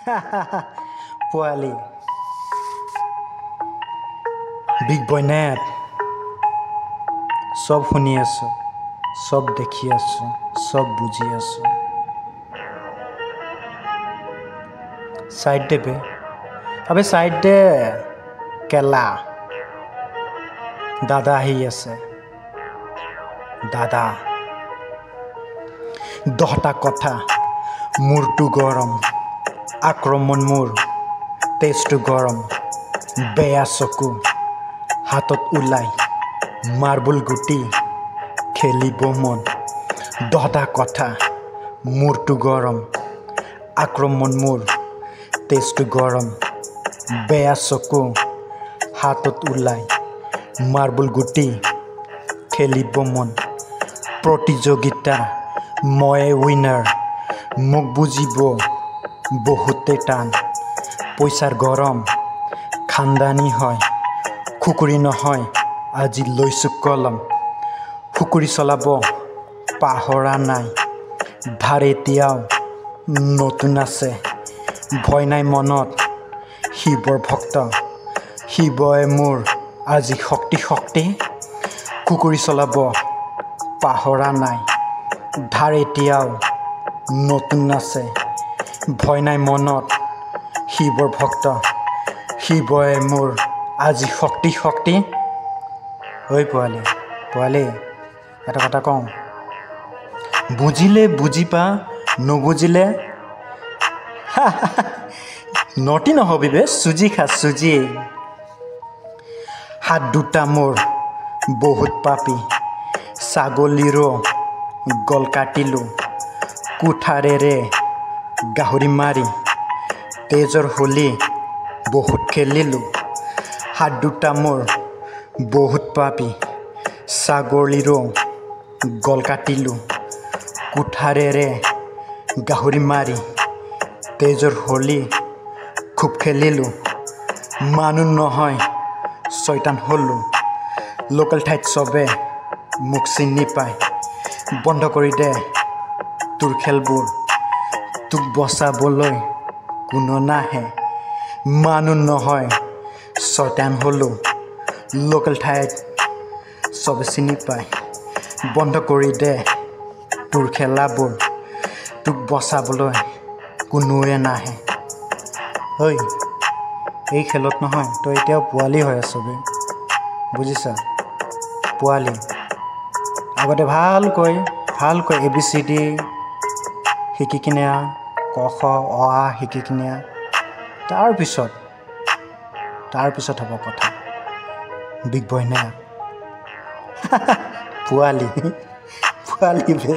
পোৱালি big boy net সব শুনি আছো, সব দেখি আছো, সব বুঝি আছো। সাইড দে বে, আবে সাইড দে কেলা। দাদা আহি আছে, দাদা। 10টা কথা, মূৰটো গৰম, আক্ৰমণ মোৰ, তেজটো গৰম, বেয়া চকু, হাতত ওলাই মাৰ্বল গুটি, খেলিব মন। 10টা কথা, মূৰটো গৰম, আক্ৰমণ মোৰ, তেজটো গৰম, বেয়া চকু, হাতত ওলাই মাৰ্বল গুটি, খেলিব মন। প্ৰতিযোগিতা ময়ে উইনাৰ, মোক বুজিব বহুতে টান। পইচাৰ গৰম খানদানী হয়, খুকুৰি নহয় আজি লৈছো কলম। খুকুৰি চলাব পাহৰা নাই, ধাৰ এতিয়াও নতুন আছে। ভয় নাই মনত, শিৱৰ ভক্ত, শিৱই মোৰ আজি শক্তি শক্তি। খুকুৰি চলাব পাহৰা নাই, ধাৰ এতিয়াও নতুন আছে। ভয় নাই মনত, শিৱৰ ভক্ত, শিৱই মোৰ আজি শক্তি শক্তি। ঐ পোৱালি পোৱালি, এটা কথা কওঁ, বুজিলে বুজি পা, নুবুজিলে নটি নহবি বে, চুজি খা চুজি। হাত দুটা মোৰ বহুত পাপি, ছাগলীৰো গল কাটিলোঁ, কুঠাৰেৰে গাহৰি মাৰি, তেজৰ হোলী বহুত খেলিলোঁ। হাত দুটা মোৰ বহুত পাপি, ছাগলীৰো গল কাটিলোঁ, কুঠাৰেৰে গাহৰি মাৰি, তেজৰ হোলী খুব খেলিলোঁ। মানুহ নহয় শয়তান হ'লোঁ, লোকেল ঠাইত চবে মোক চিনি পায়। বন্ধ কৰি দে তোৰ খেলবোৰ, তোক বচাবলৈ কোনো নাহে। মানুহ নহয় শয়তান হ'লোঁ, লোকেল ঠাইত চবে চিনি পায়। বন্ধ কৰি দে তোৰ খেলাবোৰ, তোক বচাবলৈ কোনোৱে নাহে। ঐ এই খেলত নহয়, তই এতিয়াও পোৱালি হৈ আছ বে, বুজিছা? পোৱালি আগতে ভালকৈ ABCD শিকি কিনে, ক খ অ আ শিকি কিনে, তাৰপিছত হ'ব কথা। বিগ বয় নেট পোৱালি বে।